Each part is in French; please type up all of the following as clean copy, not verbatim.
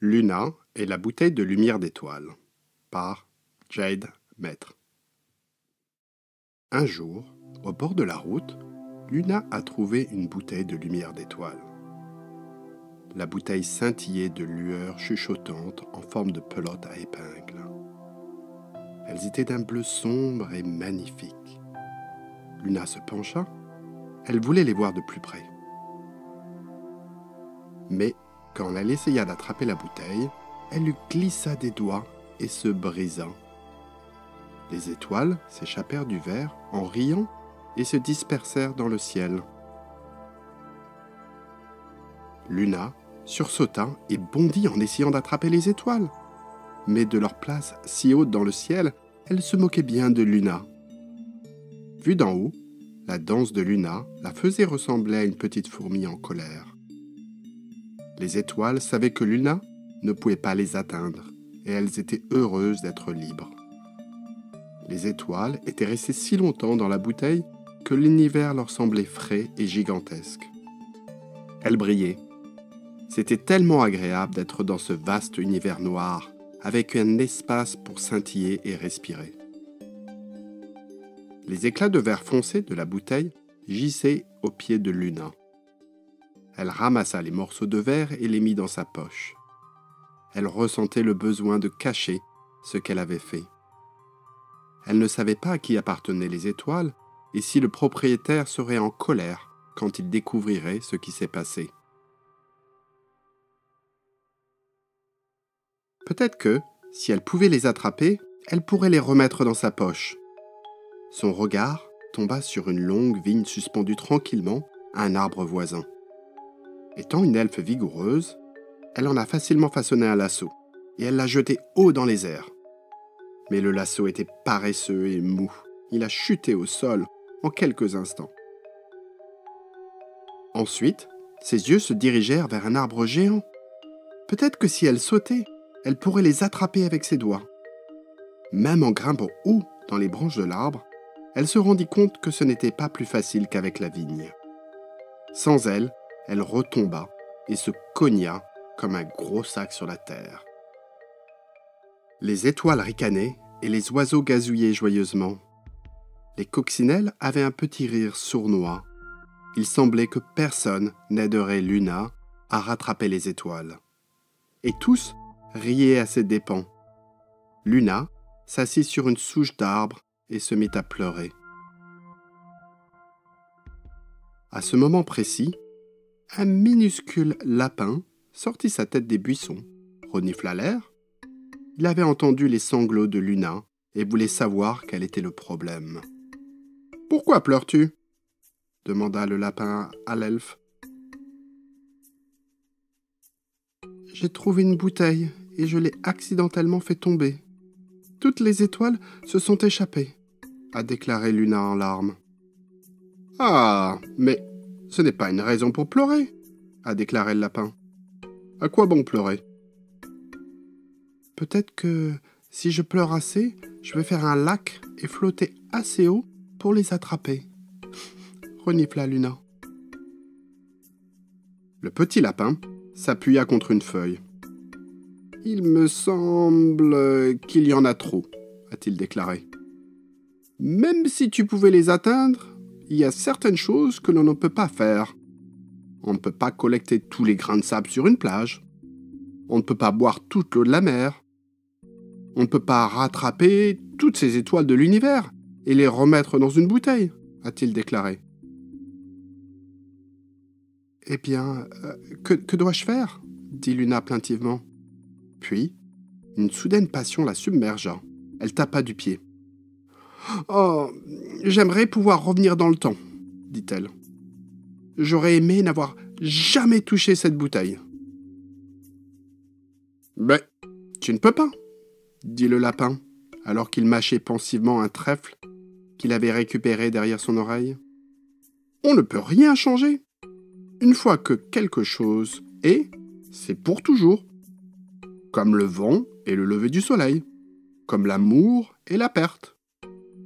Luna et la bouteille de lumière d'étoile par Jade Maître. Un jour, au bord de la route, Luna a trouvé une bouteille de lumière d'étoile. La bouteille scintillait de lueurs chuchotantes en forme de pelote à épingles. Elles étaient d'un bleu sombre et magnifique. Luna se pencha. Elle voulait les voir de plus près. Mais quand elle essaya d'attraper la bouteille, elle lui glissa des doigts et se brisa. Les étoiles s'échappèrent du verre en riant et se dispersèrent dans le ciel. Luna sursauta et bondit en essayant d'attraper les étoiles. Mais de leur place si haute dans le ciel, elle se moquait bien de Luna. Vue d'en haut, la danse de Luna la faisait ressembler à une petite fourmi en colère. Les étoiles savaient que Luna ne pouvait pas les atteindre et elles étaient heureuses d'être libres. Les étoiles étaient restées si longtemps dans la bouteille que l'univers leur semblait frais et gigantesque. Elles brillaient. C'était tellement agréable d'être dans ce vaste univers noir, avec un espace pour scintiller et respirer. Les éclats de verre foncé de la bouteille gissaient au pied de Luna. Elle ramassa les morceaux de verre et les mit dans sa poche. Elle ressentait le besoin de cacher ce qu'elle avait fait. Elle ne savait pas à qui appartenaient les étoiles et si le propriétaire serait en colère quand il découvrirait ce qui s'est passé. Peut-être que, si elle pouvait les attraper, elle pourrait les remettre dans sa poche. Son regard tomba sur une longue vigne suspendue tranquillement à un arbre voisin. Étant une elfe vigoureuse, elle en a facilement façonné un lasso et elle l'a jeté haut dans les airs. Mais le lasso était paresseux et mou. Il a chuté au sol en quelques instants. Ensuite, ses yeux se dirigèrent vers un arbre géant. Peut-être que si elle sautait, elle pourrait les attraper avec ses doigts. Même en grimpant haut dans les branches de l'arbre, elle se rendit compte que ce n'était pas plus facile qu'avec la vigne. Sans elle, elle retomba et se cogna comme un gros sac sur la terre. Les étoiles ricanaient et les oiseaux gazouillaient joyeusement. Les coccinelles avaient un petit rire sournois. Il semblait que personne n'aiderait Luna à rattraper les étoiles. Et tous riaient à ses dépens. Luna s'assit sur une souche d'arbre et se mit à pleurer. À ce moment précis, un minuscule lapin sortit sa tête des buissons, renifla l'air. Il avait entendu les sanglots de Luna et voulait savoir quel était le problème. « Pourquoi pleures-tu » demanda le lapin à l'elfe. « J'ai trouvé une bouteille et je l'ai accidentellement fait tomber. Toutes les étoiles se sont échappées, » a déclaré Luna en larmes. « Ah, mais ce n'est pas une raison pour pleurer, » a déclaré le lapin. « À quoi bon pleurer ?»« Peut-être que si je pleure assez, je vais faire un lac et flotter assez haut pour les attraper, » renifla Luna. Le petit lapin s'appuya contre une feuille. « Il me semble qu'il y en a trop, » a-t-il déclaré. « Même si tu pouvais les atteindre, il y a certaines choses que l'on ne peut pas faire. On ne peut pas collecter tous les grains de sable sur une plage. On ne peut pas boire toute l'eau de la mer. On ne peut pas rattraper toutes ces étoiles de l'univers et les remettre dans une bouteille, » a-t-il déclaré. « Eh bien, que dois-je faire ?» dit Luna plaintivement. Puis, une soudaine passion la submergea. Elle tapa du pied. « Oh, j'aimerais pouvoir revenir dans le temps, » dit-elle. « J'aurais aimé n'avoir jamais touché cette bouteille. »« Mais tu ne peux pas, » dit le lapin, alors qu'il mâchait pensivement un trèfle qu'il avait récupéré derrière son oreille. « On ne peut rien changer. Une fois que quelque chose est, c'est pour toujours. Comme le vent et le lever du soleil, comme l'amour et la perte.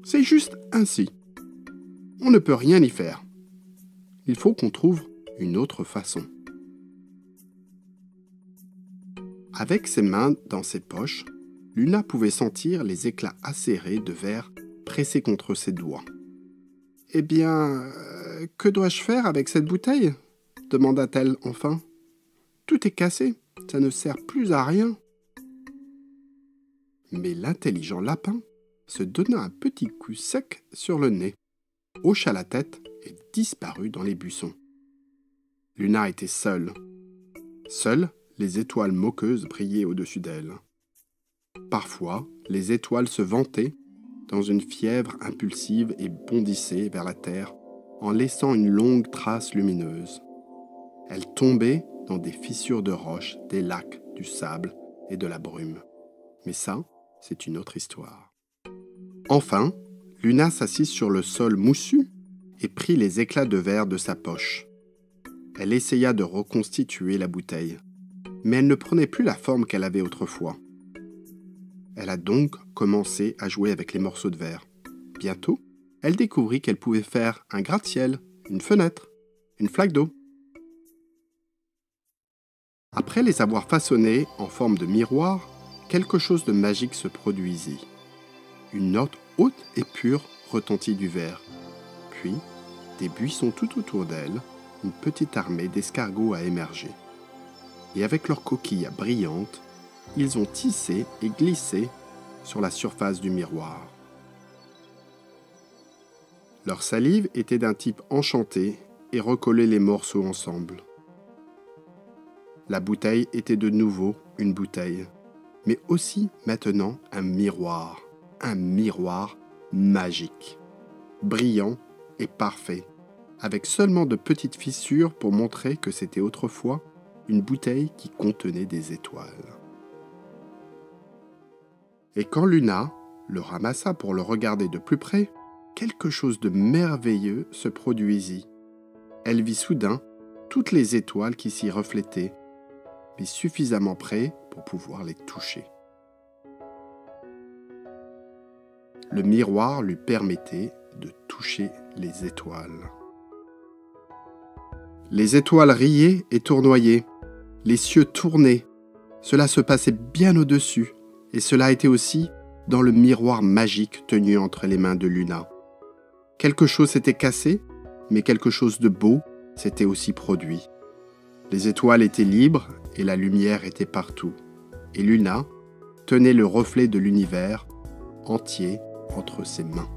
C'est juste ainsi. On ne peut rien y faire. Il faut qu'on trouve une autre façon. » Avec ses mains dans ses poches, Luna pouvait sentir les éclats acérés de verre pressés contre ses doigts. « Eh bien, que dois-je faire avec cette bouteille ?» demanda-t-elle enfin. « Tout est cassé, ça ne sert plus à rien. » Mais l'intelligent lapin se donna un petit coup sec sur le nez, hocha la tête et disparut dans les buissons. Luna était seule. Seules, les étoiles moqueuses brillaient au-dessus d'elle. Parfois, les étoiles se vantaient dans une fièvre impulsive et bondissaient vers la terre en laissant une longue trace lumineuse. Elles tombaient dans des fissures de roches, des lacs, du sable et de la brume. Mais ça, c'est une autre histoire. Enfin, Luna s'assit sur le sol moussu et prit les éclats de verre de sa poche. Elle essaya de reconstituer la bouteille, mais elle ne prenait plus la forme qu'elle avait autrefois. Elle a donc commencé à jouer avec les morceaux de verre. Bientôt, elle découvrit qu'elle pouvait faire un gratte-ciel, une fenêtre, une flaque d'eau. Après les avoir façonnés en forme de miroir, quelque chose de magique se produisit. Une note haute et pure retentit du verre. Puis, des buissons tout autour d'elle, une petite armée d'escargots a émergé. Et avec leurs coquilles brillantes, ils ont tissé et glissé sur la surface du miroir. Leur salive était d'un type enchanté et recollait les morceaux ensemble. La bouteille était de nouveau une bouteille, mais aussi maintenant un miroir magique, brillant et parfait, avec seulement de petites fissures pour montrer que c'était autrefois une bouteille qui contenait des étoiles. Et quand Luna le ramassa pour le regarder de plus près, quelque chose de merveilleux se produisit. Elle vit soudain toutes les étoiles qui s'y reflétaient, mais suffisamment près pour pouvoir les toucher. Le miroir lui permettait de toucher les étoiles. Les étoiles riaient et tournoyaient, les cieux tournaient. Cela se passait bien au-dessus, et cela était aussi dans le miroir magique tenu entre les mains de Luna. Quelque chose s'était cassé, mais quelque chose de beau s'était aussi produit. Les étoiles étaient libres et la lumière était partout. Et Luna tenait le reflet de l'univers entier entre ses mains.